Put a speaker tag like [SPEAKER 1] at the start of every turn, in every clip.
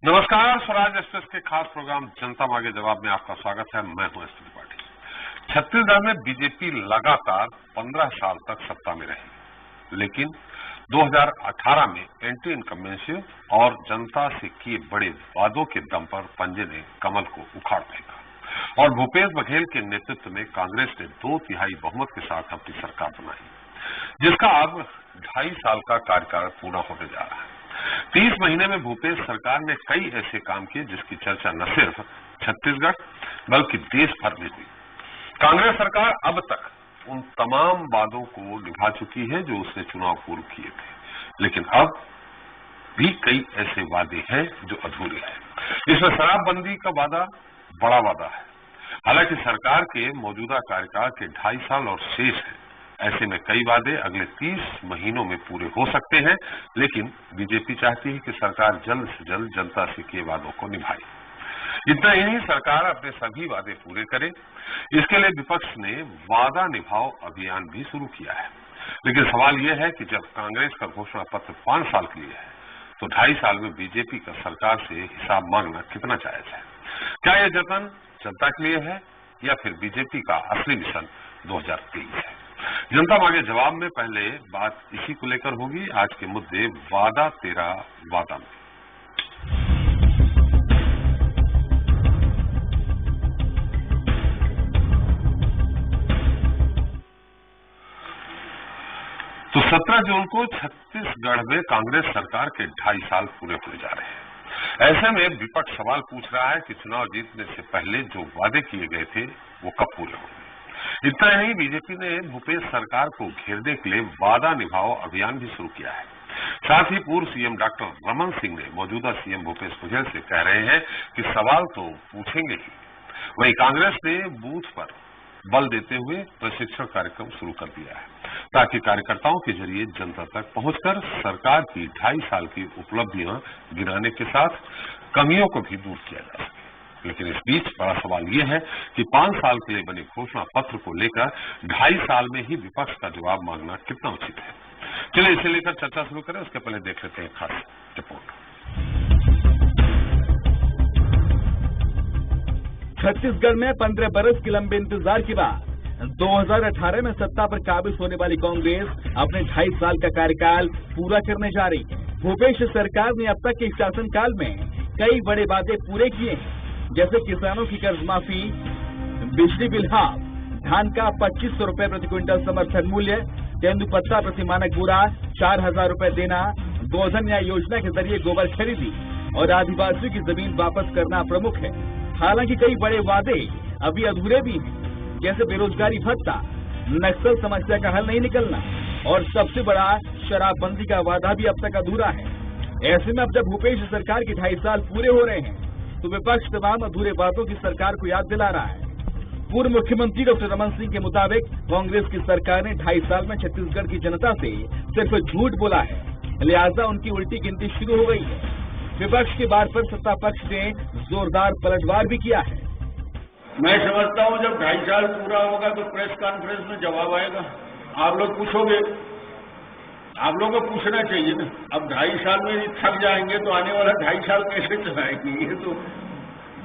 [SPEAKER 1] नमस्कार, स्वराज एक्सप्रेस के खास प्रोग्राम जनता मांगे जवाब में आपका स्वागत है। मैं हूं एस त्रिपाठी। छत्तीसगढ़ में बीजेपी लगातार 15 साल तक सत्ता में रही, लेकिन 2018 में एंटी इनकम्बेंसी और जनता से किए बड़े वादों के दम पर पंजे ने कमल को उखाड़ फेंका और भूपेश बघेल के नेतृत्व में कांग्रेस ने 2/3 बहुमत के साथ अपनी सरकार बनाई, जिसका अब 2.5 साल का कार्यकाल पूरा होने जा रहा है। 30 महीने में भूपेश सरकार ने कई ऐसे काम किए जिसकी चर्चा न सिर्फ छत्तीसगढ़ बल्कि देश भर में हुई। कांग्रेस सरकार अब तक उन तमाम वादों को निभा चुकी है जो उसने चुनाव पूर्व किए थे, लेकिन अब भी कई ऐसे वादे हैं जो अधूरे हैं। इसमें शराबबंदी का वादा बड़ा वादा है। हालांकि सरकार के मौजूदा कार्यकाल के 2.5 साल और शेष है, ऐसे में कई वादे अगले 30 महीनों में पूरे हो सकते हैं, लेकिन बीजेपी चाहती है कि सरकार जल्द से जल्द जनता से किए वादों को निभाए। इतना ही नहीं, सरकार अपने सभी वादे पूरे करे, इसके लिए विपक्ष ने वादा निभाओ अभियान भी शुरू किया है। लेकिन सवाल यह है कि जब कांग्रेस का घोषणा पत्र 5 साल के लिए है, तो 2.5 साल में बीजेपी का सरकार से हिसाब मांगना कितना जायज है? क्या यह जतन जनता के लिए है या फिर बीजेपी का असली मिशन 2023 है? जनता मांगे जवाब में पहले बात इसी को लेकर होगी। आज के मुद्दे वादा तेरा वादा में। तो 17 जून को छत्तीसगढ़ में कांग्रेस सरकार के 2.5 साल पूरे होने जा रहे हैं। ऐसे में विपक्ष सवाल पूछ रहा है कि चुनाव जीतने से पहले जो वादे किए गए थे वो कब पूरे होंगे। इतना ही नहीं, बीजेपी ने भूपेश सरकार को घेरने के लिए वादा निभाओ अभियान भी शुरू किया है। साथ ही पूर्व सीएम डॉक्टर रमन सिंह ने मौजूदा सीएम भूपेश बघेल से कह रहे हैं कि सवाल तो पूछेंगे ही। वहीं कांग्रेस ने बूथ पर बल देते हुए प्रशिक्षण कार्यक्रम शुरू कर दिया है, ताकि कार्यकर्ताओं के जरिए जनता तक पहुंचकर सरकार की 2.5 साल की उपलब्धियां गिनाने के साथ कमियों को भी दूर किया जा सके। लेकिन इस बीच बड़ा सवाल ये है कि 5 साल के लिए बने घोषणा पत्र को लेकर 2.5 साल में ही विपक्ष का जवाब मांगना कितना उचित है। चलिए इसे लेकर चर्चा शुरू करें, उसके पहले देख लेते हैं खास रिपोर्ट।
[SPEAKER 2] छत्तीसगढ़ में 15 बरस के लंबे इंतजार के बाद 2018 में सत्ता पर काबिज होने वाली कांग्रेस अपने 2.5 साल का कार्यकाल पूरा करने जा रही है। भूपेश सरकार ने अब तक के शासनकाल में कई बड़े वादे पूरे किए हैं, जैसे किसानों की कर्ज माफी, बिजली बिल हाफ, धान का 2500 रुपए प्रति क्विंटल समर्थन मूल्य, तेंदुपत्ता प्रति मानक बोरा 4000 रुपए देना, गोधन न्याय योजना के जरिए गोबर खरीदी और आदिवासियों की जमीन वापस करना प्रमुख है। हालांकि कई बड़े वादे अभी अधूरे भी हैं, जैसे बेरोजगारी भत्ता, नक्सल समस्या का हल नहीं निकलना और सबसे बड़ा शराबबंदी का वादा भी अब तक अधूरा है। ऐसे में अब जब भूपेश सरकार के 2.5 साल पूरे हो रहे हैं, तो विपक्ष तमाम अधूरे बातों की सरकार को याद दिला रहा है। पूर्व मुख्यमंत्री डॉक्टर रमन सिंह के मुताबिक कांग्रेस की सरकार ने 2.5 साल में छत्तीसगढ़ की जनता से सिर्फ झूठ बोला है, लिहाजा उनकी उल्टी गिनती शुरू हो गई है। विपक्ष के बात पर सत्ता पक्ष ने जोरदार पलटवार भी किया है।
[SPEAKER 3] मैं समझता हूं जब 2.5 साल पूरा होगा तो प्रेस कॉन्फ्रेंस में जवाब आएगा। आप लोग पूछोगे, आप लोगों को पूछना चाहिए ना। अब 2.5 साल में थक जाएंगे तो आने वाला 2.5 साल कैसे चलाएंगे, ये तो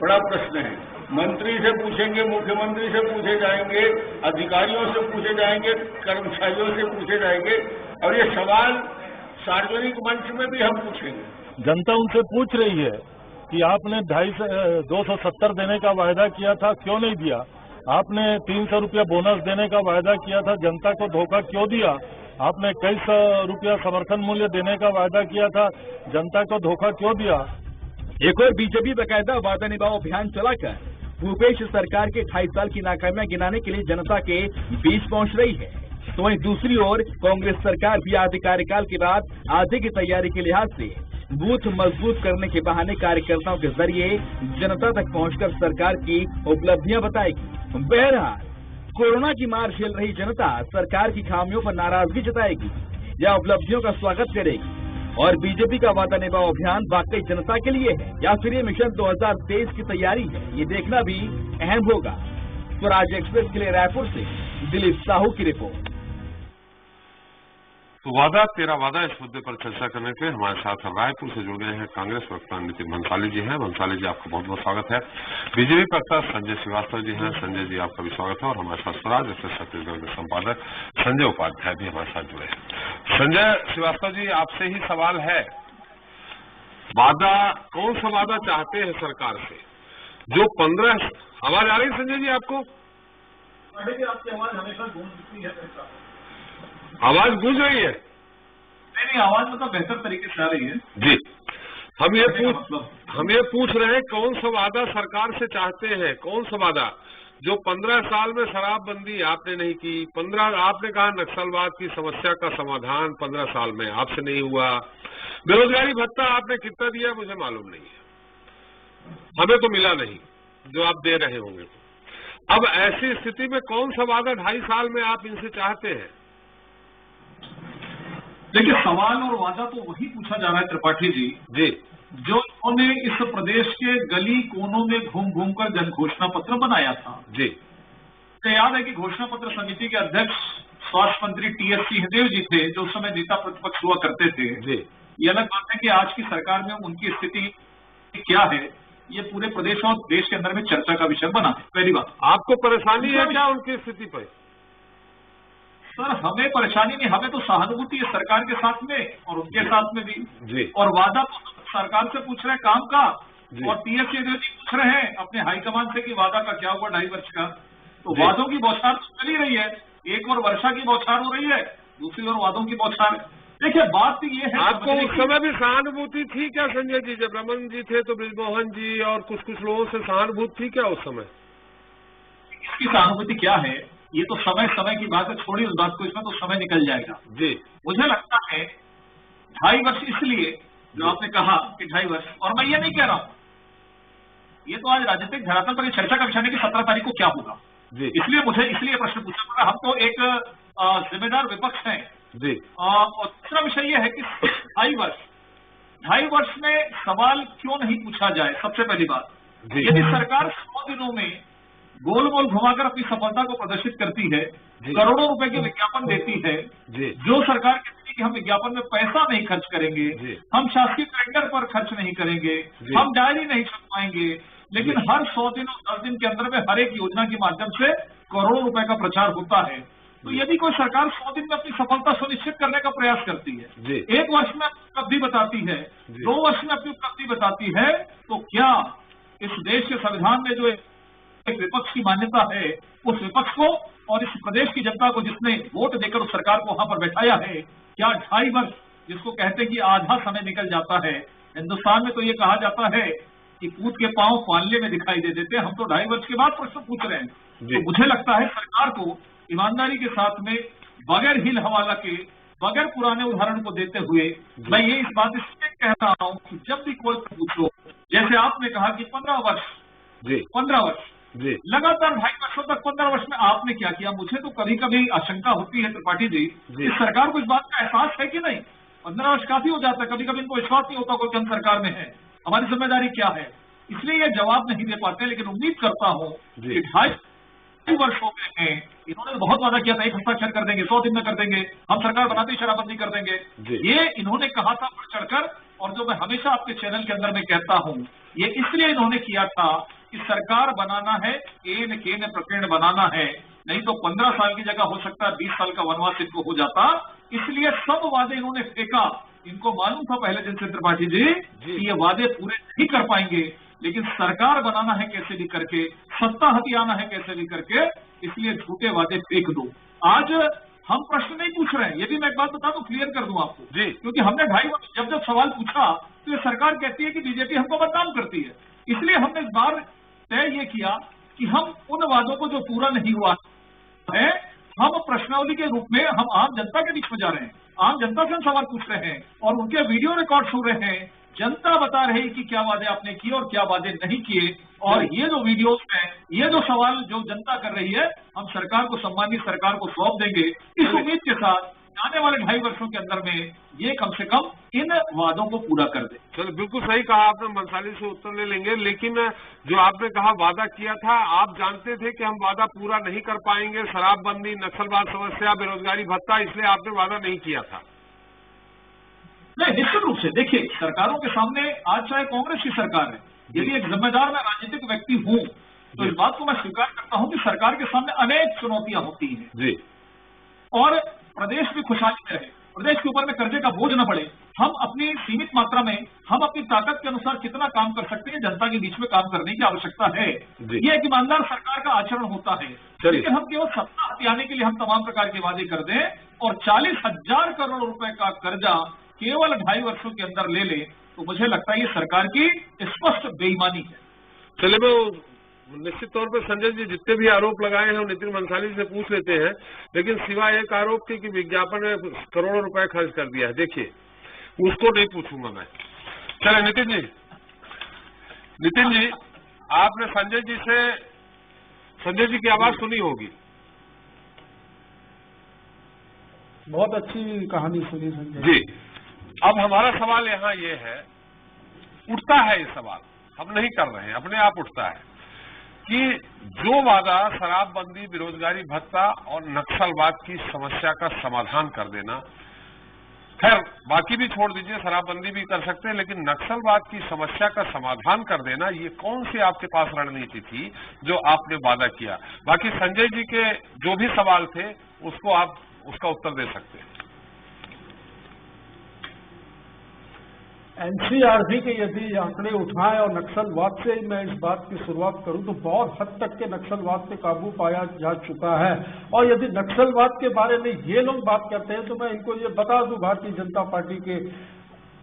[SPEAKER 3] बड़ा प्रश्न है। मंत्री से पूछेंगे, मुख्यमंत्री से पूछे जाएंगे, अधिकारियों से पूछे जाएंगे, कर्मचारियों से पूछे जाएंगे और ये सवाल सार्वजनिक मंच में भी हम पूछेंगे।
[SPEAKER 4] जनता उनसे पूछ रही है कि आपने 270 देने का वायदा किया था, क्यों नहीं दिया? आपने 300 रुपया बोनस देने का वायदा किया था, जनता को धोखा क्यों दिया? आपने कई 100 रुपया समर्थन मूल्य देने का वायदा किया था, जनता को धोखा क्यों दिया?
[SPEAKER 2] एक और बीजेपी बाकायदा वादा निभाओ अभियान चलाकर भूपेश सरकार के 2.5 साल की नाकामियां गिनाने के लिए जनता के बीच पहुंच रही है। तो वहीं दूसरी ओर कांग्रेस सरकार भी आधे कार्यकाल के बाद आधे की तैयारी के लिहाज से बूथ मजबूत करने के बहाने कार्यकर्ताओं के जरिए जनता तक पहुंचकर सरकार की उपलब्धियां बताएगी। बहरहाल कोरोना की मार झेल रही जनता सरकार की खामियों पर नाराजगी जताएगी या उपलब्धियों का स्वागत करेगी, और बीजेपी का वादा निभाओ अभियान वाकई जनता के लिए है या फिर ये मिशन 2023 की तैयारी है, ये देखना भी अहम होगा। स्वराज एक्सप्रेस के लिए रायपुर से दिलीप साहू की रिपोर्ट।
[SPEAKER 1] तो वादा तेरा वादा इस मुद्दे पर चर्चा करने के लिए हमारे साथ रायपुर से जुड़ गए हैं कांग्रेस प्रवक्ता नितिन भंसाली जी हैं। भंसाली जी, आपका बहुत बहुत स्वागत है। बीजेपी प्रवक्ता संजय श्रीवास्तव जी हैं। संजय जी, आपका भी स्वागत है। और हमारे साथ स्वराज एक्सप्रेस छत्तीसगढ़ के संपादक संजय उपाध्याय भी हमारे साथ जुड़े हैं। संजय श्रीवास्तव जी, आपसे ही सवाल है, वादा कौन सा वादा चाहते हैं सरकार से जो 15 आवाज आ रही संजय जी आपको?
[SPEAKER 4] आपकी आवाज हमेशा गूंजती है।
[SPEAKER 1] आवाज गूंज रही है?
[SPEAKER 4] नहीं, आवाज मतलब बेहतर तरीके से आ रही है
[SPEAKER 1] जी। हम ये पूछ रहे हैं कौन सा वादा सरकार से चाहते हैं, कौन सा वादा जो 15 साल में शराबबंदी आपने नहीं की, 15 आपने कहा नक्सलवाद की समस्या का समाधान 15 साल में आपसे नहीं हुआ, बेरोजगारी भत्ता आपने कितना दिया मुझे मालूम नहीं है, हमें तो मिला नहीं जो आप दे रहे होंगे। अब ऐसी स्थिति में कौन सा वादा 2.5 साल में आप इनसे चाहते हैं?
[SPEAKER 4] देखिए, सवाल और वादा तो वही पूछा जा रहा है त्रिपाठी जी जो उन्होंने इस प्रदेश के गली कोनों में घूम घूम कर जन घोषणा पत्र बनाया था
[SPEAKER 1] जी।
[SPEAKER 4] तो याद है कि घोषणा पत्र समिति के अध्यक्ष स्वास्थ्य मंत्री टीएस सिंहदेव जी थे, जो उस समय नेता प्रतिपक्ष हुआ करते थे
[SPEAKER 1] जी।
[SPEAKER 4] ये अलग बात है कि आज की सरकार में उनकी स्थिति क्या है, ये पूरे प्रदेश और देश के अंदर में चर्चा का विषय बना है। पहली बात,
[SPEAKER 1] आपको परेशानी है क्या उनकी स्थिति पर?
[SPEAKER 4] सर, हमें परेशानी नहीं, हमें तो सहानुभूति है सरकार के साथ में और उनके साथ में भी
[SPEAKER 1] जी।
[SPEAKER 4] और वादा तो सरकार से पूछ रहे हैं काम का, और टीएस सिंहदेव जी पूछ रहे हैं अपने हाईकमान से कि वादा का क्या हुआ 2.5 वर्ष का। तो वादों की बौछार तो चल ही रही है, एक और वर्षा की बौछार हो रही है, दूसरी ओर वादों की बौछार। देखिए, बात ये है,
[SPEAKER 1] आपको उस समय भी सहानुभूति थी क्या संजय जी? जब रमन जी थे तो बृजमोहन जी और कुछ लोगों से सहानुभूति थी क्या उस समय?
[SPEAKER 4] इसकी सहानुभूति क्या है, ये तो समय समय की बात है, छोड़ी उस बात को, इसमें तो समय निकल जाएगा
[SPEAKER 1] जी।
[SPEAKER 4] मुझे लगता है 2.5 वर्ष इसलिए जो आपने कहा कि 2.5 वर्ष, और मैं ये नहीं कह रहा हूं, ये तो आज राजनीतिक धरातल पर चर्चा का विषय है कि 17 तारीख को क्या होगा
[SPEAKER 1] जी।
[SPEAKER 4] इसलिए मुझे प्रश्न पूछना पड़ा। हम तो एक जिम्मेदार विपक्ष हैं
[SPEAKER 1] जी।
[SPEAKER 4] और दूसरा विषय यह है कि 2.5 वर्ष में सवाल क्यों नहीं पूछा जाए। सबसे पहली बात, यदि सरकार 100 दिनों में गोल गोल घुमाकर अपनी सफलता को प्रदर्शित करती है, करोड़ों रुपए के विज्ञापन देती है, जो सरकार कहती है कि हम विज्ञापन में पैसा नहीं खर्च करेंगे, हम शासकीय टेंडर पर खर्च नहीं करेंगे, हम डायरी नहीं छपवाएंगे, लेकिन हर 100 दिन और 10 दिन के अंदर में हर एक योजना के माध्यम से करोड़ों रुपए का प्रचार होता है। तो यदि कोई सरकार 100 दिन में अपनी सफलता सुनिश्चित करने का प्रयास करती है, 1 वर्ष में अपनी उपलब्धि बताती है, 2 वर्ष में अपनी उपलब्धि बताती है, तो क्या इस देश के संविधान में जो एक विपक्ष की मान्यता है, उस विपक्ष को और इस प्रदेश की जनता को जिसने वोट देकर उस सरकार को वहां पर बैठाया है, क्या 2.5 वर्ष जिसको कहते हैं कि आधा समय निकल जाता है? हिंदुस्तान में तो ये कहा जाता है कि पूत के पांव पालने में दिखाई दे देते हैं, हम तो 2.5 वर्ष के बाद प्रश्न पूछ रहे हैं। तो मुझे लगता है सरकार को ईमानदारी के साथ में, बगैर हिल हवाला के, बगैर पुराने उदाहरण को देते हुए, मैं ये इस बात इसलिए कह रहा हूं कि जब भी कोई पूछो, जैसे आपने कहा कि 15 वर्ष लगातार 2.5 वर्षों तक 15 वर्ष में आपने क्या किया, मुझे तो कभी कभी आशंका होती है त्रिपाठी जी, इस सरकार को इस बात का एहसास है कि नहीं? 15 वर्ष काफी हो जाता है, कभी कभी इनको विश्वास नहीं होता कि हम सरकार में है, हमारी जिम्मेदारी क्या है, इसलिए ये जवाब नहीं दे पाते। लेकिन उम्मीद करता हूं कि 2.5 वर्ष हो गए हैं, इन्होंने बहुत वादा किया था 1 हस्ताक्षर कर देंगे, 100 दिन में कर देंगे, हम सरकार बनाते ही शराबबंदी कर देंगे, ये इन्होंने कहा था बढ़ चढ़कर। और जो मैं हमेशा आपके चैनल के अंदर में कहता हूं, ये इसलिए इन्होंने किया था कि सरकार बनाना है, केन केन प्रकीर्ण बनाना है, नहीं तो 15 साल की जगह हो सकता है 20 साल का वनवास इनको हो जाता। इसलिए सब वादे इन्होंने फेंका। इनको मालूम था पहले दिन से त्रिपाठी जी कि ये वादे पूरे नहीं कर पाएंगे, लेकिन सरकार बनाना है कैसे भी करके, सत्ता हथियाना है कैसे भी करके, इसलिए झूठे वादे फेंक दो। आज हम प्रश्न नहीं पूछ रहे हैं, यदि मैं एक बात बता दूं, क्लियर कर दूं आपको जी, क्योंकि हमने 2.5 वर्ष जब सवाल पूछा तो ये सरकार कहती है कि बीजेपी हमको बदनाम करती है, इसलिए हमने इस बार तय ये किया कि हम उन वादों को जो पूरा नहीं हुआ है, हम प्रश्नावली के रूप में हम आम जनता के बीच में जा रहे हैं, आम जनता से हम सवाल पूछ रहे हैं और उनके वीडियो रिकॉर्ड सुन रहे हैं। जनता बता रही कि क्या वादे आपने किए और क्या वादे नहीं किए, और ये जो वीडियोस हैं, ये जो सवाल जो जनता कर रही है, हम सरकार को, सम्मानित सरकार को सौंप देंगे इस उम्मीद के साथ
[SPEAKER 5] आने वाले 2.5 वर्षों के अंदर में ये कम से कम इन वादों को पूरा कर दे।
[SPEAKER 1] चलो, बिल्कुल सही कहा आपने, मंसाली से उत्तर ले लेंगे। लेकिन जो आपने कहा वादा किया था, आप जानते थे कि हम वादा पूरा नहीं कर पाएंगे, शराबबंदी, नक्सलवाद समस्या, बेरोजगारी भत्ता, इसलिए आपने वादा नहीं किया था?
[SPEAKER 5] नहीं, निश्चित रूप से देखिए, सरकारों के सामने आज चाहे कांग्रेस की सरकार है, यदि एक जिम्मेदार मैं राजनीतिक व्यक्ति हूं तो इस बात को मैं स्वीकार करता हूं कि सरकार के सामने अनेक चुनौतियां होती हैं
[SPEAKER 1] जी,
[SPEAKER 5] और प्रदेश भी खुशहाली में रहे, प्रदेश के ऊपर में कर्जे का बोझ न पड़े, हम अपनी सीमित मात्रा में, हम अपनी ताकत के अनुसार कितना काम कर सकते हैं, जनता के बीच में काम करने की आवश्यकता है। ये एक ईमानदार सरकार का आचरण होता है। लेकिन हम केवल सत्ता हथियाने के लिए हम तमाम प्रकार के वादे कर दें और 40,000 करोड़ रुपए का कर्जा केवल 2.5 वर्षों के अंदर ले ले, तो मुझे लगता है ये सरकार की स्पष्ट बेईमानी है।
[SPEAKER 1] चले, मैं निश्चित तौर पर संजय जी जितने भी आरोप लगाए हैं नितिन मंसाली से पूछ लेते हैं, लेकिन सिवाय एक आरोप के कि विज्ञापन में करोड़ों रुपए खर्च कर दिया है, देखिए उसको नहीं पूछूंगा मैं। चले नितिन जी, आपने संजय जी की आवाज सुनी होगी।
[SPEAKER 6] बहुत अच्छी कहानी सुनी संजय
[SPEAKER 1] जी। अब हमारा सवाल यहाँ ये है, उठता है ये सवाल, हम नहीं कर रहे हैं, अपने आप उठता है कि जो वादा शराबबंदी, बेरोजगारी भत्ता और नक्सलवाद की समस्या का समाधान कर देना, खैर बाकी भी छोड़ दीजिए, शराबबंदी भी कर सकते हैं, लेकिन नक्सलवाद की समस्या का समाधान कर देना, ये कौन सी आपके पास रणनीति थी जो आपने वादा किया? बाकी संजय जी के जो भी सवाल थे उसको आप उसका उत्तर दे सकते हैं।
[SPEAKER 6] एनसीआरबी के यदि आंकड़े उठाएं और नक्सलवाद से मैं इस बात की शुरुआत करूं तो बहुत हद तक के नक्सलवाद पे काबू पाया जा चुका है। और यदि नक्सलवाद के बारे में ये लोग बात करते हैं तो मैं इनको ये बता दूं, भारतीय जनता पार्टी के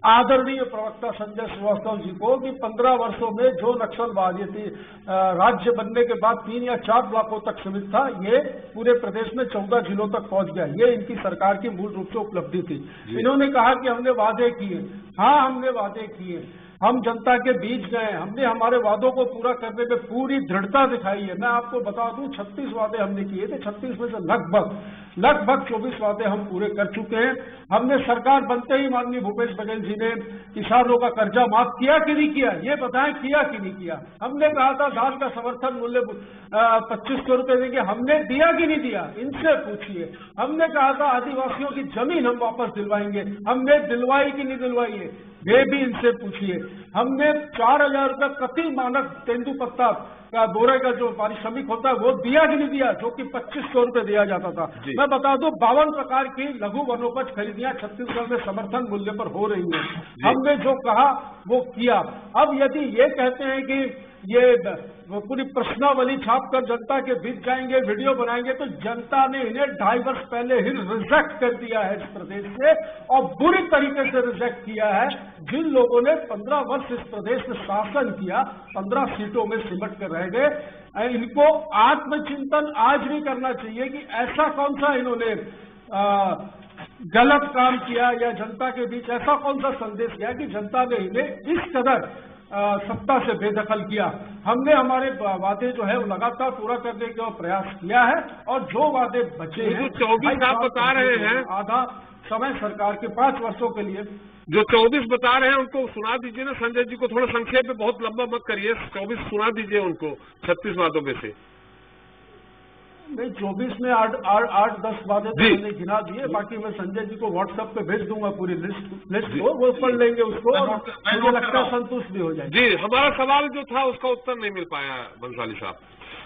[SPEAKER 6] आदरणीय प्रवक्ता संजय श्रीवास्तव जी को, कि 15 वर्षों में जो नक्सलवाद थी राज्य बनने के बाद 3 या 4 ब्लॉकों तक सीमित था, ये पूरे प्रदेश में 14 जिलों तक पहुंच गया। ये इनकी सरकार की मूल रूप से उपलब्धि थी। इन्होंने कहा कि हमने वादे किए, हाँ हमने वादे किए, हम जनता के बीच गए, हमने हमारे वादों को पूरा करने में पूरी दृढ़ता दिखाई है। मैं आपको बता दूं 36 वादे हमने किए थे, 36 में से लगभग 24 वादे हम पूरे कर चुके हैं। हमने सरकार बनते ही माननीय भूपेश बघेल जी ने किसानों का कर्जा माफ किया कि नहीं किया, ये बताएं, किया कि नहीं किया। हमने कहा था धान का समर्थन मूल्य 2500 रुपए देंगे, हमने दिया कि नहीं दिया, इनसे पूछिए। हमने कहा था आदिवासियों की जमीन हम वापस दिलवाएंगे, हमने दिलवाई कि नहीं दिलवाई है, वे भी इनसे पूछिए। हमने 4,000 रुपये प्रति मानक तेंदुपत्ता का बोरे का जो पारिश्रमिक होता है वो दिया कि नहीं दिया, जो कि 2500 रुपये दिया जाता था। मैं बता दूं 52 प्रकार की लघु वनोपज खरीदियां छत्तीसगढ़ में समर्थन मूल्य पर हो रही हैं। हमने जो कहा वो किया। अब यदि ये कहते हैं कि ये पूरी प्रश्नावली छापकर जनता के बीच जाएंगे, वीडियो बनाएंगे, तो जनता ने इन्हें 2.5 वर्ष पहले ही रिजेक्ट कर दिया है इस प्रदेश से, और बुरी तरीके से रिजेक्ट किया है। जिन लोगों ने 15 वर्ष इस प्रदेश में शासन किया, 15 सीटों में सिमट कर रह गए, इनको आत्मचिंतन आज भी करना चाहिए कि ऐसा कौन सा इन्होंने गलत काम किया या जनता के बीच ऐसा कौन सा संदेश किया कि जनता ने इन्हें इस कदर सत्ता से बेदखल किया। हमने हमारे वादे जो है वो लगातार पूरा करने का प्रयास किया है, और जो वादे बचे हैं
[SPEAKER 1] 24 आप बता रहे हैं,
[SPEAKER 6] आधा समय सरकार के 5 वर्षों के लिए
[SPEAKER 1] जो 24 बता रहे हैं उनको सुना दीजिए ना संजय जी को, थोड़ा संक्षेप में, बहुत लंबा मत करिए, 24 सुना दीजिए उनको 36 वादों में से।
[SPEAKER 6] नहीं, 24 में 8-10 वादे तो मैंने गिना दिए, बाकी मैं संजय जी को व्हाट्सएप पे भेज दूंगा पूरी लिस्ट को, वो पढ़ लेंगे उसको, और मुझे लगता है संतुष्ट भी हो जाएगा।
[SPEAKER 1] जी, हमारा सवाल जो था उसका उत्तर नहीं मिल पाया बंसाली साहब।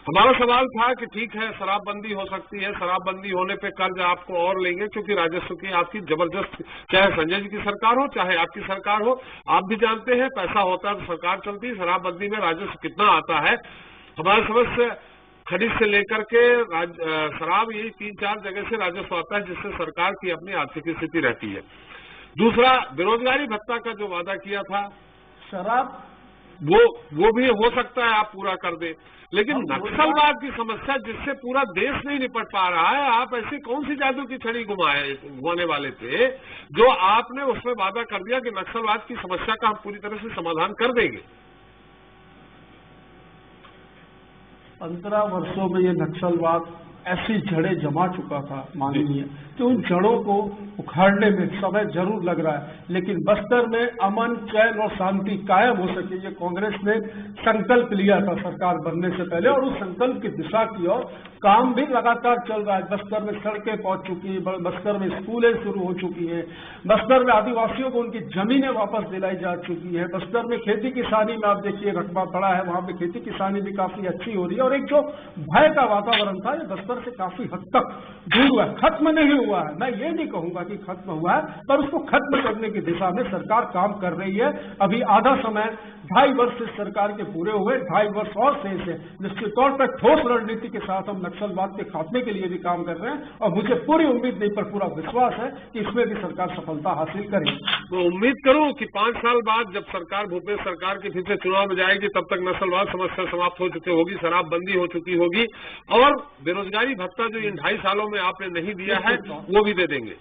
[SPEAKER 1] हमारा सवाल था कि ठीक है शराबबंदी हो सकती है, शराबबंदी होने पे कर्ज आपको और लेंगे क्योंकि राजस्व की आपकी जबरदस्त, चाहे संजय जी की सरकार हो चाहे आपकी सरकार हो, आप भी जानते हैं पैसा होता है तो सरकार चलती है, शराबबंदी में राजस्व कितना आता है। हमारी समझ से खरीद से लेकर के शराब, यही 3-4 जगह से राजस्व आता है जिससे सरकार की अपनी आर्थिक स्थिति रहती है। दूसरा, बेरोजगारी भत्ता का जो वादा किया था,
[SPEAKER 6] शराब
[SPEAKER 1] वो भी हो सकता है आप पूरा कर दे, लेकिन नक्सलवाद की समस्या जिससे पूरा देश नहीं निपट पा रहा है, आप ऐसी कौन सी जादू की छड़ी घुमाने वाले थे जो आपने उसमें वादा कर दिया कि नक्सलवाद की समस्या का हम पूरी तरह से समाधान कर देंगे।
[SPEAKER 6] 15 वर्षों में ये नक्सलवाद ऐसी जड़ें जमा चुका था माननीय कि उन जड़ों को उखाड़ने में समय जरूर लग रहा है, लेकिन बस्तर में अमन, चैन और शांति कायम हो सके ये कांग्रेस ने संकल्प लिया था सरकार बनने से पहले, और उस संकल्प की दिशा की ओर काम भी लगातार चल रहा है। बस्तर में सड़कें पहुंच चुकी हैं, बस्तर में स्कूलें शुरू हो चुकी हैं, बस्तर में आदिवासियों को उनकी जमीनें वापस दिलाई जा चुकी है, बस्तर में खेती किसानी में आप देखिए रकबा पड़ा है, वहां पे खेती किसानी भी काफी अच्छी हो रही है, और एक जो भय का वातावरण था ये बस्तर से काफी हद तक दूर हुआ है। खत्म नहीं हुआ है, मैं ये नहीं कहूंगा कि खत्म हुआ है, पर उसको खत्म करने की दिशा में सरकार काम कर रही है। अभी आधा समय 2.5 वर्ष इस सरकार के पूरे हुए, 2.5 वर्ष और शेष है। निश्चित तौर पर ठोस रणनीति के साथ हम नक्सलवाद के खात्मे के लिए भी काम कर रहे हैं, और मुझे पूरी उम्मीद नहीं पर पूरा विश्वास है कि इसमें भी सरकार सफलता हासिल करेगी।
[SPEAKER 1] मैं उम्मीद करूं कि 5 साल बाद जब सरकार भूपेश सरकार की फिर से चुनाव में जाएगी, तब तक नस्लवाद समस्या समाप्त हो चुकी होगी, शराबबंदी हो चुकी होगी, और बेरोजगारी भत्ता जो इन 2.5 सालों में आपने नहीं दिया है वो भी दे देंगे।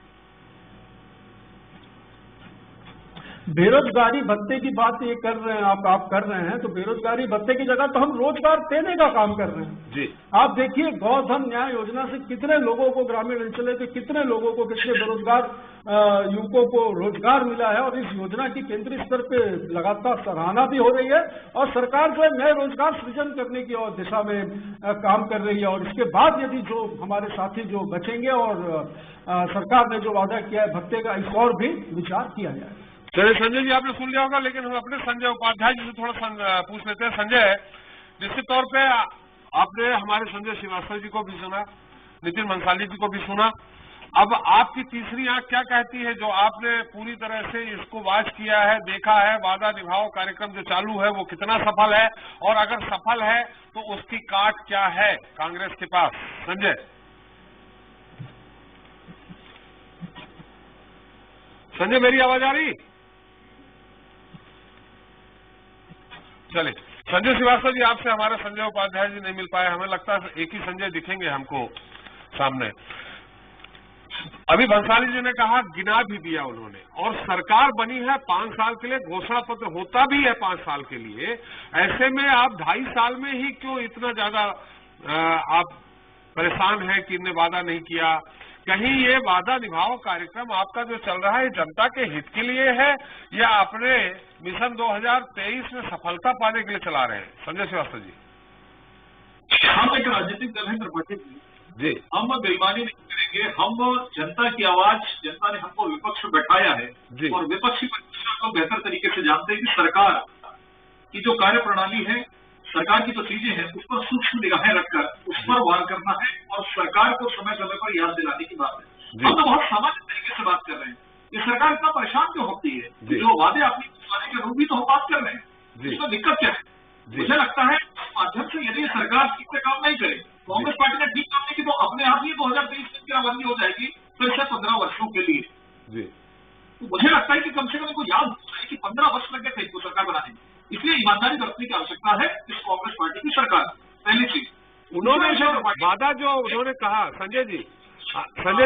[SPEAKER 6] बेरोजगारी भत्ते की बात ये कर रहे हैं आप कर रहे हैं, तो बेरोजगारी भत्ते की जगह तो हम रोजगार देने का काम कर रहे हैं
[SPEAKER 1] जी।
[SPEAKER 6] आप देखिए गौधन न्याय योजना से कितने लोगों को, ग्रामीण अंचलों के कितने लोगों को, कितने बेरोजगार युवकों को रोजगार मिला है, और इस योजना की केंद्रीय स्तर पे लगातार सराहना भी हो रही है, और सरकार जो है नए रोजगार सृजन करने की और दिशा में काम कर रही है। और इसके बाद यदि जो हमारे साथी जो बचेंगे और सरकार ने जो वादा किया है भत्ते का, इस और भी विचार किया जाए।
[SPEAKER 1] चलिए संजय जी, आपने सुन लिया होगा, लेकिन हम अपने संजय उपाध्याय जी से थोड़ा पूछ लेते हैं। संजय, निश्चित तौर पे आपने हमारे संजय श्रीवास्तव जी को भी सुना, नितिन भंसाली जी को भी सुना, अब आपकी तीसरी आंख क्या कहती है? जो आपने पूरी तरह से इसको वॉच किया है, देखा है, वादा निभाओ कार्यक्रम जो चालू है वो कितना सफल है, और अगर सफल है तो उसकी काट क्या है कांग्रेस के पास? संजय। संजय, मेरी आवाज आ रही? चलिए, संजय श्रीवास्तव जी, आपसे हमारे संजय उपाध्याय जी नहीं मिल पाए, हमें लगता है एक ही संजय दिखेंगे हमको सामने। अभी भंसाली जी ने कहा, गिना भी दिया उन्होंने, और सरकार बनी है 5 साल के लिए, घोषणा पत्र होता भी है 5 साल के लिए। ऐसे में आप 2.5 साल में ही क्यों इतना ज्यादा आप परेशान हैं कि इनने वादा नहीं किया? कहीं ये वादा निभाओ कार्यक्रम आपका जो चल रहा है जनता के हित के लिए है, या अपने मिशन 2023 में सफलता पाने के लिए चला रहे हैं? संजय श्रीवास्तव जी।
[SPEAKER 5] हम एक राजनीतिक दल है त्रिपाठी
[SPEAKER 1] जी,
[SPEAKER 5] हम बेईमानी नहीं करेंगे। हम जनता की आवाज, जनता ने हमको विपक्ष में बैठाया है, और विपक्षी प्रतिष्ठा को बेहतर तरीके से जानते हैं कि सरकार की जो कार्य प्रणाली है, सरकार की जो चीजें हैं, उस पर सूक्ष्म निगाहें रखकर उस पर वार करना है, और सरकार को समय समय पर याद दिलाने की बात है। हम तो बहुत सामान्य तरीके से बात कर रहे हैं। ये सरकार इतना परेशान क्यों होती है? जो वादे अपनी वादे के रूप भी तो हम बात कर रहे हैं, इसमें दिक्कत क्या है? मुझे लगता है इस माध्यम से यदि सरकार ठीक से काम नहीं करे, कांग्रेस पार्टी ने ठीक काम नहीं की, तो अपने आप ही 2023 में गिराबंदी हो जाएगी फिर से 15 वर्षों के लिए। तो मुझे लगता है कि कम से कम इनको याद होना चाहिए कि 15 वर्ष लग गए थे इनको सरकार बनाने में, इसलिए ईमानदारी बरतने की आवश्यकता है इस कांग्रेस पार्टी की सरकार। पहली चीज
[SPEAKER 1] उन्होंने जो वादा जो उन्होंने कहा, संजय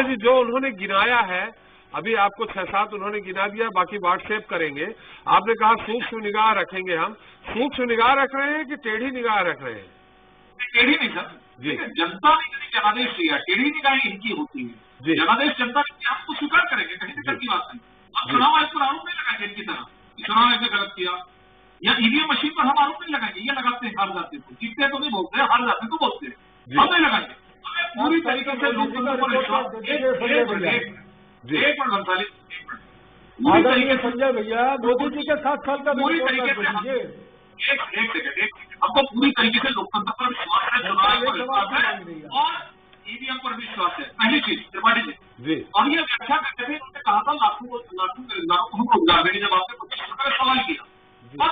[SPEAKER 1] जी जो उन्होंने गिनाया है, अभी आपको 6-7 उन्होंने गिना दिया, बाकी व्हाट्सएप करेंगे। आपने कहा सूक्ष्म निगाह रखेंगे, हम सूक्ष्म निगाह रख रहे हैं कि टेढ़ी निगाह रख रहे हैं?
[SPEAKER 5] टेढ़ी नहीं सर जी, जनता ने यदि जनादेश दिया, टेढ़ी निगाहें इनकी होती है। जनादेश जनता ने आपको स्वीकार करेंगे, कहीं दिक्कत की बात नहीं। हम चुनाव आयोग पर आरोप नहीं लगाएंगे इनकी तरह कि चुनाव आयोग ने गलत किया, या ईवीएम मशीन पर हम आरोप नहीं लगाएंगे, ये लगाते हैं हार जाते को, जीतते तो नहीं बोलते, हार जाते तो बोलते हैं, हम नहीं लगाएंगे। हमें पूरी तरीके से लोकतंत्र पर विश्वास। एक मिनट भंसाली,
[SPEAKER 6] संजय भैया, मोदी जी के 7 साल का
[SPEAKER 5] पूरी तरीके से एक सेकंड, हमको पूरी तरीके से लोकतंत्र पर विश्वास है, चुनाव पर विश्वास है, और ईवीएम पर विश्वास है। पहली चीज त्रिपाठी जी, और ये व्याख्या करते थे, उन्होंने कहा था लाखों बेरोजगारों को हम रोजगार देंगे, जब आपने 25 रुपए का सवाल किया। अब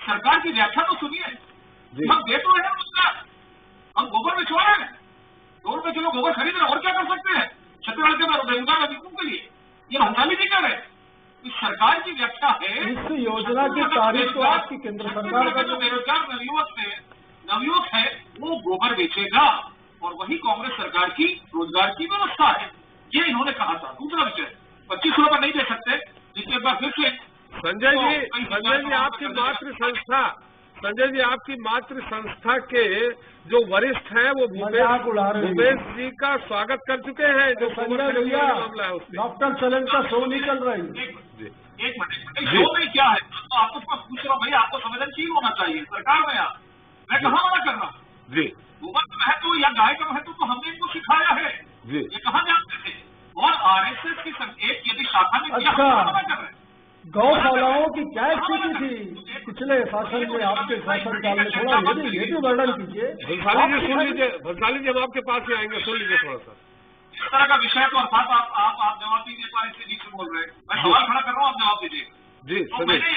[SPEAKER 5] सरकार की व्याख्या तो सुनिए, हम दे तो रहे हैं रोजगार, हम गोबर बेचवा रहे हैं, 2 रुपए किलो गोबर खरीद रहे हैं, और क्या कर सकते हैं छत्तीसगढ़ के बेरोजगार नागरिकों के लिए? ये भंसाली नहीं कर रहे। इस सरकार की व्याख्या है,
[SPEAKER 6] इस योजना की तारीफ तो आपकी केंद्र सरकार का
[SPEAKER 5] जो बेरोजगार नवयुवक है वो गोबर बेचेगा, और वही कांग्रेस सरकार की रोजगार की व्यवस्था है, ये इन्होंने कहा था। दूसरा विषय, 25 रुपए नहीं दे सकते, जिसके बाद फिर से
[SPEAKER 1] संजय जी आपकी मातृ संस्था संजय जी, आपकी मातृ संस्था के जो वरिष्ठ हैं वो भूपेश जी का स्वागत कर चुके हैं, जो
[SPEAKER 6] संजय भैया
[SPEAKER 1] मामला है उसमें
[SPEAKER 6] डॉक्टर चलन का शो नहीं चल रही।
[SPEAKER 5] एक मिनट, शो में क्या है? तो आपको पूछ रहा हूँ भाई, आपको संवेदनशील होना चाहिए। सरकार में आप, मैं कहाँ मना कर रहा हूँ
[SPEAKER 1] जी।
[SPEAKER 5] गोबर का महत्व या गाय का महत्व तो हमने इनको सिखाया है
[SPEAKER 1] जी।
[SPEAKER 5] ये कहाँ जानते थे? और आरएसएस की एक यदि शाखा में किया,
[SPEAKER 6] अच्छा।
[SPEAKER 5] हम मना कर रहे हैं।
[SPEAKER 6] गौशालाओं की क्या स्थिति थी पिछले शासन में, आपके शासनकाल में? थोड़ा ये भी वर्णन कीजिए।
[SPEAKER 1] भंसाली जी सुन लीजिए, भंसाली जी हम आपके पास ही आएंगे, सुन लीजिए थोड़ा सा।
[SPEAKER 5] इस तरह का विषय तो अर्थात आप जवाब दीजिए, पर इससे बीच में बोल रहे हैं। मैं सवाल खड़ा कर रहा हूँ, आप जवाब दीजिए।
[SPEAKER 1] जी
[SPEAKER 5] तो मैंने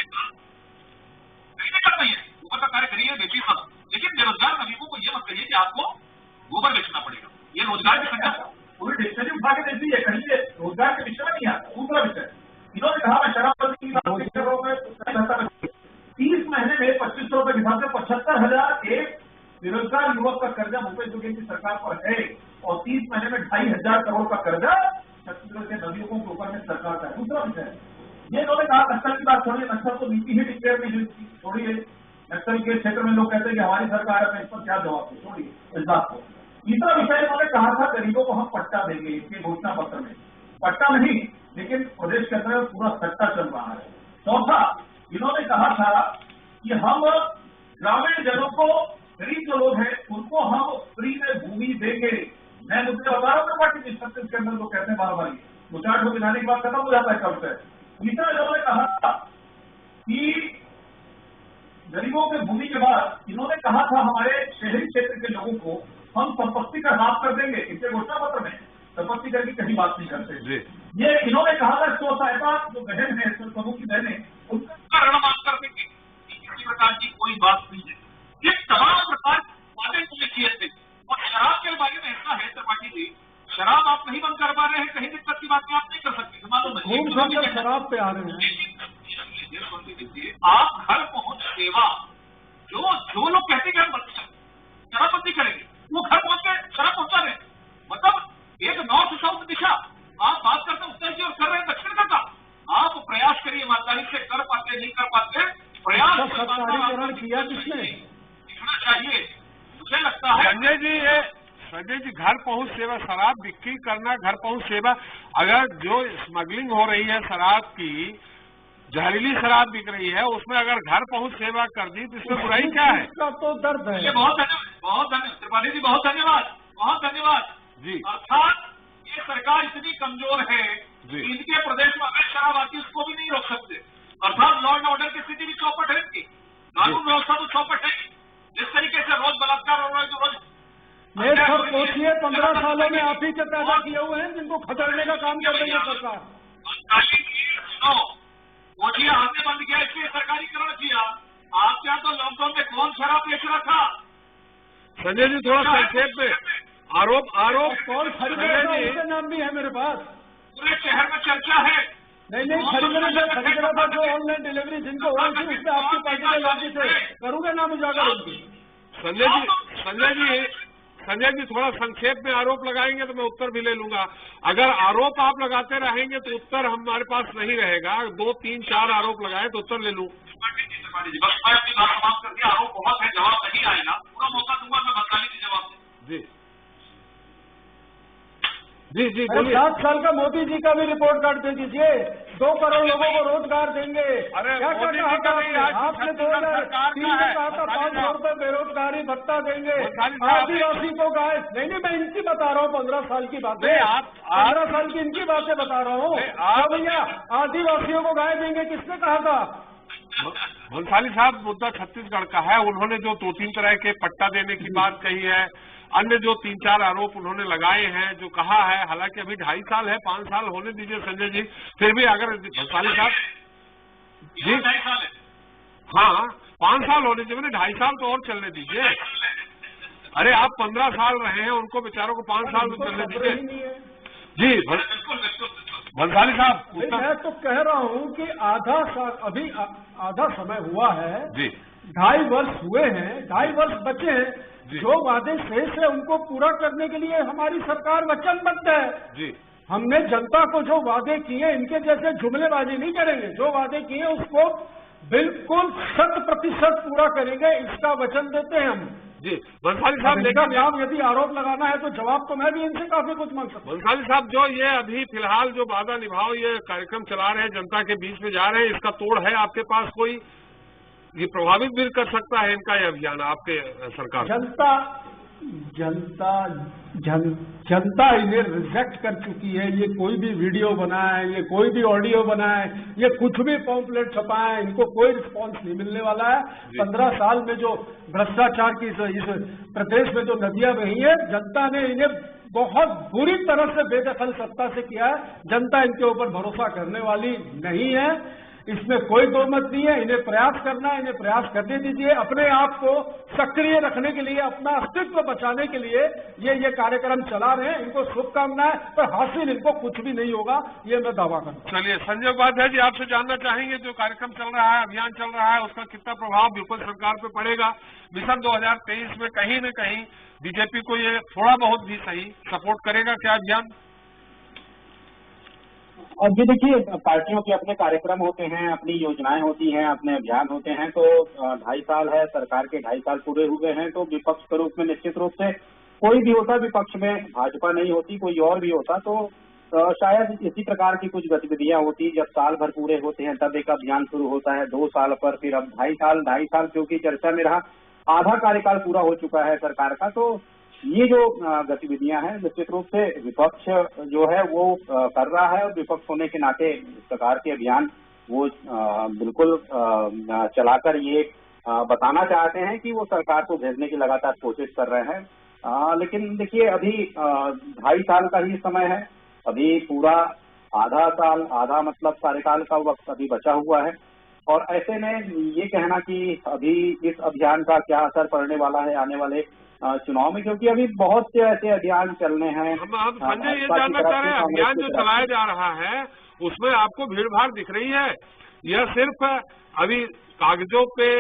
[SPEAKER 5] करना ही है, गोबर का कार्य करिए, बेचिए सब, लेकिन बेरोजगार नवीनों को ये मत कहिए कि आपको गोबर बेचना पड़ेगा। ये रोजगार की संख्या पूरी डिक्शनरी उठा के देती है, कहीं से रोजगार के विषय में नहीं आता। दूसरा विषय, इन्होंने कहा मैं शराबबंदी की बात कर रहा हूँ, 30 महीने में 2500 रुपए के हिसाब से 75,000 एक बेरोजगार युवक का कर्जा भूपेश बघेल की सरकार पर है, और 30 महीने में 2,500 करोड़ का कर्जा छत्तीसगढ़ के नवयुवकों के ऊपर में सरकार का है। दूसरा विषय, ये इन्होंने कहा नक्सल की बात छोड़िए, नक्सल तो नीति ही डिक्लेयर नहीं हुई, छोड़िए। नक्सल के क्षेत्र में लोग कहते हैं कि हमारी सरकार है, इस पर क्या जवाब दे, छोड़िए इस बात को। तीसरा विषय इन्होंने कहा था गरीबों को हम पट्टा देंगे, इसके घोषणा पत्र में पट्टा नहीं, लेकिन प्रदेश के अंदर पूरा सट्टा चल रहा है। चौथा, इन्होंने कहा था कि हम ग्रामीण जनों को, गरीब जो लोग हैं उनको हम फ्री में भूमि देंगे। मैं मुझे बता रहा हूँ पार्टी छत्तीसगढ़ के अंदर लोग कहते हैं बार बार, दो चार ठो गिनाने की बात खत्म हो जाता है कब से। तीसरा इन्होंने कहा कि गरीबों के भूमि के बाद इन्होंने कहा था हमारे शहरी क्षेत्र के लोगों को हम संपत्ति कर माफ कर देंगे, इसके घोषणा पत्र में संपत्ति कर की कहीं बात नहीं करते। ये इन्होंने कहा था स्व सहायता जो बहन है, समूह की बहनें, उनका ऋण माफ कर देंगे, किसी प्रकार की कोई बात नहीं है। ये तमाम प्रकार वादे उन्होंने किए थे। और शराब के बारे में ऐसा है त्रिपाठी जी, शराब आप नहीं बंद कर पा रहे हैं, कहीं दिक्कत की बात आप नहीं कर सकते, मालूम है।
[SPEAKER 6] शराब पे आ रहे हैं,
[SPEAKER 5] आप घर पहुंच सेवा, जो लोग कहते हैं हम शराबबंदी करेंगे, वो घर पहुंच के शराब पहुंचा रहे हैं। मतलब एक नॉर्थ साउथ दिशा आप बात करते हैं उत्तर की और कर रहे हैं दक्षिण का। आप प्रयास करिए, ईमानदारी से कर पाते नहीं कर पाते, प्रयास
[SPEAKER 6] सरकारीकरण किया किसने?
[SPEAKER 5] दिखना चाहिए। मुझे लगता है
[SPEAKER 1] संजय जी, घर पहुंच सेवा, शराब बिक्री करना, घर पहुंच सेवा, अगर जो स्मगलिंग हो रही है शराब की, जहरीली शराब बिक रही है, उसमें अगर घर पहुंच सेवा कर दी तो इसमें बुराई क्या है?
[SPEAKER 6] इसका तो दर्द है।
[SPEAKER 5] बहुत धन्यवाद त्रिपाठी जी, बहुत धन्यवाद जी। अर्थात ये सरकार इतनी कमजोर है कि इनके प्रदेश में अगर शराब आती है उसको भी नहीं रोक सकते। अर्थात लॉ एंड ऑर्डर की स्थिति भी चौपट है इनकी, कानून व्यवस्था तो चौपट है। जिस तरीके से रोज बलात्कार हो रहा है, जो रोज
[SPEAKER 6] सोचिए 15 सालों में आप ही के पैदा किए हुए हैं जिनको खदेड़ने का काम कर रही है सरकार।
[SPEAKER 5] सोचिए, आपने बंद किया, इसलिए सरकारीकरण किया। आपके यहाँ तो लॉकडाउन में कौन शराब बेच रहा था?
[SPEAKER 1] संजय जी थोड़ा संक्षेप में, आरोप
[SPEAKER 6] कौन खरीदेगा उसका नाम भी है मेरे पास,
[SPEAKER 5] पूरे शहर में चर्चा है।
[SPEAKER 6] नहीं खरीद रहा था, जो ऑनलाइन डिलीवरी जिनको हो रही थी उसमें आपकी पार्टी के लाठी से करूंगा नाम उजागर उनकी।
[SPEAKER 1] संजय जी थोड़ा संक्षेप में आरोप लगाएंगे तो मैं उत्तर भी ले लूंगा। अगर आरोप आप लगाते रहेंगे तो उत्तर हमारे पास नहीं रहेगा। 2, 3, 4 आरोप लगाए तो उत्तर ले लूं।
[SPEAKER 5] बस मैं अपनी बात समाप्त कर दिया। आरोप बहुत है, जवाब नहीं आएगा, पूरा मौका दूंगा मैं बंगाली की जवाब
[SPEAKER 1] जी जी बोलिए।
[SPEAKER 6] 7 साल का मोदी जी का भी रिपोर्ट कार्ड दे दीजिए। 2 करोड़ लोगों को रोजगार देंगे। क्या कहा था आपने? 2003 में कहा था 500 रुपए बेरोजगारी भत्ता देंगे, आदिवासी को गाय। नहीं, मैं इनकी बता रहा हूँ 15 साल की बातें, 15 साल की इनकी बातें बता रहा हूँ। भैया आदिवासियों को गाय देंगे, किसने कहा था?
[SPEAKER 1] भंसाली साहब, मुद्दा छत्तीसगढ़ का है। उन्होंने जो 2-3 तरह के पट्टा देने की बात कही है, अन्य जो 3-4 आरोप उन्होंने लगाए हैं, जो कहा है, हालांकि अभी 2.5 साल है, 5 साल होने दीजिए संजय जी। फिर भी अगर भंसाली साहब जी, हाँ 5 साल होने दीजिए, मैंने 2.5 साल तो और चलने दीजिए। अरे आप 15 साल रहे हैं, उनको बेचारों को 5 साल तो चलने दीजिए जी। भंसाली साहब,
[SPEAKER 6] मैं तो कह रहा हूँ कि अभी आधा समय हुआ है
[SPEAKER 1] जी,
[SPEAKER 6] 2.5 वर्ष हुए हैं, 2.5 वर्ष बचे हैं। जो वादे शेष है उनको पूरा करने के लिए हमारी सरकार वचनबद्ध है
[SPEAKER 1] जी।
[SPEAKER 6] हमने जनता को जो वादे किए, इनके जैसे जुमलेबाजी नहीं करेंगे। जो वादे किए उसको बिल्कुल 100% पूरा करेंगे, इसका वचन देते हैं हम।
[SPEAKER 1] जी बंसाली साहब,
[SPEAKER 6] इनका
[SPEAKER 1] लेकिन
[SPEAKER 6] काम यदि आरोप लगाना है तो जवाब तो मैं भी इनसे काफी कुछ मांग सकता हूं।
[SPEAKER 1] बंसाली साहब, जो ये अभी फिलहाल जो वादा निभाओ ये कार्यक्रम चला रहे हैं, जनता के बीच में जा रहे हैं, इसका तोड़ है आपके पास कोई? ये प्रभावित भी कर सकता है इनका ये अभियान आपके सरकार?
[SPEAKER 6] जनता इन्हें रिजेक्ट कर चुकी है। ये कोई भी वीडियो बनाए, ये कोई भी ऑडियो बनाए, ये कुछ भी पॉम्पलेट छपाए, इनको कोई रिस्पांस नहीं मिलने वाला है। 15 साल में जो भ्रष्टाचार की इस प्रदेश में जो नदियां बही है, जनता ने इन्हें बहुत बुरी तरह से बेदखल सत्ता से किया है। जनता इनके ऊपर भरोसा करने वाली नहीं है, इसमें कोई दो मत नहीं है। इन्हें प्रयास करना है, इन्हें प्रयास करने दीजिए। अपने आप को सक्रिय रखने के लिए, अपना अस्तित्व बचाने के लिए ये कार्यक्रम चला रहे हैं। इनको शुभकामनाएं, पर हासिल इनको कुछ भी नहीं होगा, ये मैं दावा करता हूं।
[SPEAKER 1] चलिए, संजय उपाध्याय जी, आपसे जानना चाहेंगे जो कार्यक्रम चल रहा है, अभियान चल रहा है, उसका कितना प्रभाव विपक्ष सरकार पे पड़ेगा? मिशन 2023 में कहीं न कहीं बीजेपी को ये थोड़ा बहुत भी सही सपोर्ट करेगा क्या अभियान?
[SPEAKER 7] और ये देखिए, पार्टियों के अपने कार्यक्रम होते हैं, अपनी योजनाएं होती हैं, अपने अभियान होते हैं। तो 2.5 साल है, सरकार के 2.5 साल पूरे हुए हैं, तो विपक्ष के रूप में निश्चित रूप से कोई भी होता, विपक्ष में भाजपा नहीं होती, कोई और भी होता, तो शायद इसी प्रकार की कुछ गतिविधियां होती। जब साल भर पूरे होते हैं तब एक अभियान शुरू होता है, 2 साल पर, फिर अब 2.5 साल क्योंकि चर्चा में रहा, आधा कार्यकाल पूरा हो चुका है सरकार का। तो ये जो गतिविधियां हैं, निश्चित रूप से विपक्ष जो है वो कर रहा है, और विपक्ष होने के नाते इस प्रकार के अभियान वो बिल्कुल चलाकर ये बताना चाहते हैं कि वो सरकार को भेजने की लगातार कोशिश कर रहे हैं। लेकिन देखिए, अभी 2.5 साल का ही समय है, अभी पूरा आधा साल, आधा मतलब कार्यकाल का वक्त अभी बचा हुआ है। और ऐसे में ये कहना कि अभी इस अभियान का क्या असर पड़ने वाला है आने वाले चुनाव में, क्योंकि अभी बहुत से ऐसे अभियान चलने हैं।
[SPEAKER 1] हम संजय ये जानना चाह रहे हैं, अभियान जो चलाया जा रहा है उसमें आपको भीड़ भाड़ दिख रही है? यह सिर्फ अभी कागजों पे,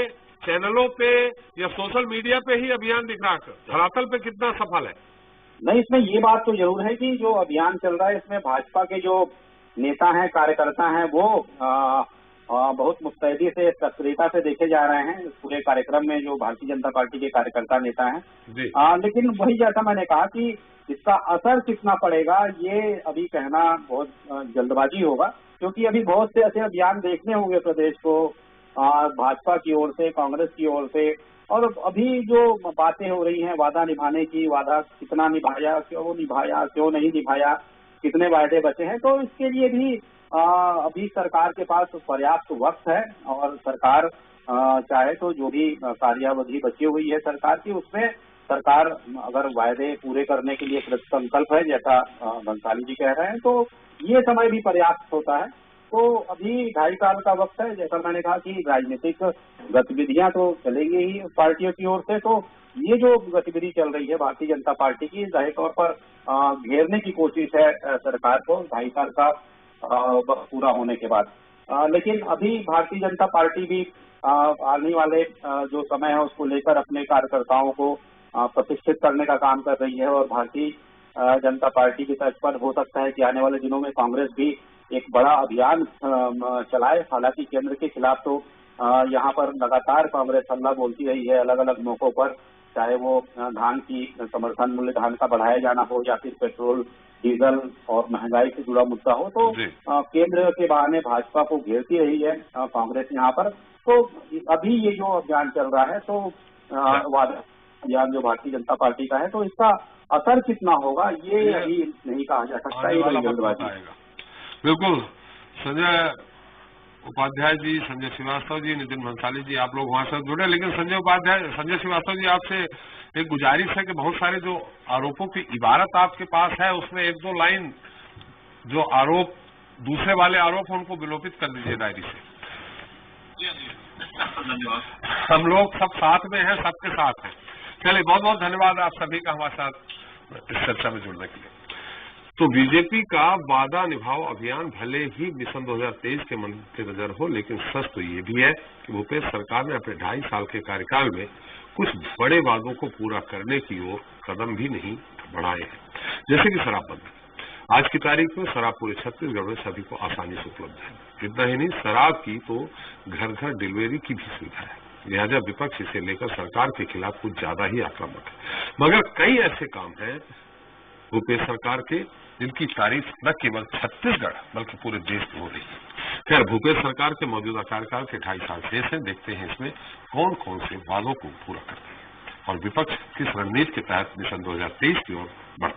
[SPEAKER 1] चैनलों पे या सोशल मीडिया पे ही अभियान दिख रहा है? धरातल पे कितना सफल है?
[SPEAKER 7] नहीं, इसमें ये बात तो जरूर है कि जो अभियान चल रहा है इसमें भाजपा के जो नेता हैं, कार्यकर्ता हैं, वो बहुत मुस्तैदी से, सक्रियता से देखे जा रहे हैं इस पूरे कार्यक्रम में, जो भारतीय जनता पार्टी के कार्यकर्ता नेता हैं। लेकिन वही जैसा मैंने कहा कि इसका असर कितना पड़ेगा ये अभी कहना बहुत जल्दबाजी होगा, क्योंकि अभी बहुत से ऐसे अभियान देखने होंगे प्रदेश को, भाजपा की ओर से, कांग्रेस की ओर से। और अभी जो बातें हो रही हैं वादा निभाने की, वादा कितना निभाया, क्यों नहीं निभाया, कितने वायदे बचे हैं, तो इसके लिए भी अभी सरकार के पास पर्याप्त वक्त है। और सरकार चाहे तो जो भी कार्यावधि बची हुई है सरकार की, उसमें सरकार अगर वायदे पूरे करने के लिए कृत संकल्प है, जैसा बंसाली जी कह रहे हैं, तो ये समय भी पर्याप्त होता है। तो अभी 2.5 साल का वक्त है। जैसा मैंने कहा कि राजनीतिक गतिविधियां तो चलेंगी ही पार्टियों की ओर से, तो ये जो गतिविधि चल रही है भारतीय जनता पार्टी की, जाहिर तौर पर घेरने की कोशिश है सरकार को 2.5 साल का वक्त पूरा होने के बाद। लेकिन अभी भारतीय जनता पार्टी भी आने वाले जो समय है उसको लेकर अपने कार्यकर्ताओं को प्रतिष्ठित करने का काम कर रही है। और भारतीय जनता पार्टी की तर्ज पर हो सकता है कि आने वाले दिनों में कांग्रेस भी एक बड़ा अभियान चलाए। हालांकि केंद्र के खिलाफ तो यहाँ पर लगातार कांग्रेस हल्ला बोलती रही है अलग अलग मौकों पर, चाहे वो धान की समर्थन मूल्य, धान का बढ़ाया जाना हो, या फिर पेट्रोल, डीजल और महंगाई से जुड़ा मुद्दा हो। तो केंद्र के बहाने भाजपा को घेरती रही है कांग्रेस यहाँ पर। तो अभी ये जो अभियान चल रहा है, तो वादा अभियान जो भारतीय जनता पार्टी का है, तो इसका असर कितना होगा ये अभी नहीं कहा जा सकता, ये बड़ी जल्दबाजी।
[SPEAKER 1] बिल्कुल। संजय उपाध्याय जी, संजय श्रीवास्तव जी, नितिन भंसाली जी, आप लोग वहां से जुड़े। लेकिन संजय श्रीवास्तव जी, आपसे एक गुजारिश है कि बहुत सारे जो आरोपों की इबारत आपके पास है उसमें 1-2 लाइन जो आरोप, दूसरे वाले आरोप, उनको विलोपित कर दीजिए डायरी से। हम लोग सब साथ में हैं, सबके साथ हैं। चलिए, बहुत बहुत धन्यवाद आप सभी का हमारे साथ इस चर्चा में जुड़ने के लिए। तो बीजेपी का वादा निभाओ अभियान भले ही मिशन 2023 के मद्देनजर हो, लेकिन सच तो ये भी है कि भूपेश सरकार ने अपने 2.5 साल के कार्यकाल में कुछ बड़े वादों को पूरा करने की ओर कदम भी नहीं बढ़ाए हैं, जैसे कि शराबबंदी। आज की तारीख में शराब पूरे छत्तीसगढ़ में सभी को आसानी से उपलब्ध है। इतना ही नहीं, शराब की तो घर घर डिलीवरी की भी सुविधा है। लिहाजा विपक्ष इसे लेकर सरकार के खिलाफ कुछ ज्यादा ही आक्रामक है। मगर कई ऐसे काम हैं भूपेश सरकार के जिनकी तारीफ न केवल छत्तीसगढ़ बल्कि पूरे देश में हो रही है। खैर, भूपेश सरकार के मौजूदा कार्यकाल के 2.5 साल शेष हैं। देखते हैं इसमें कौन कौन से वादों को पूरा करते हैं और विपक्ष किस रणनीति के तहत मिशन 2023 की ओर बढ़ता है।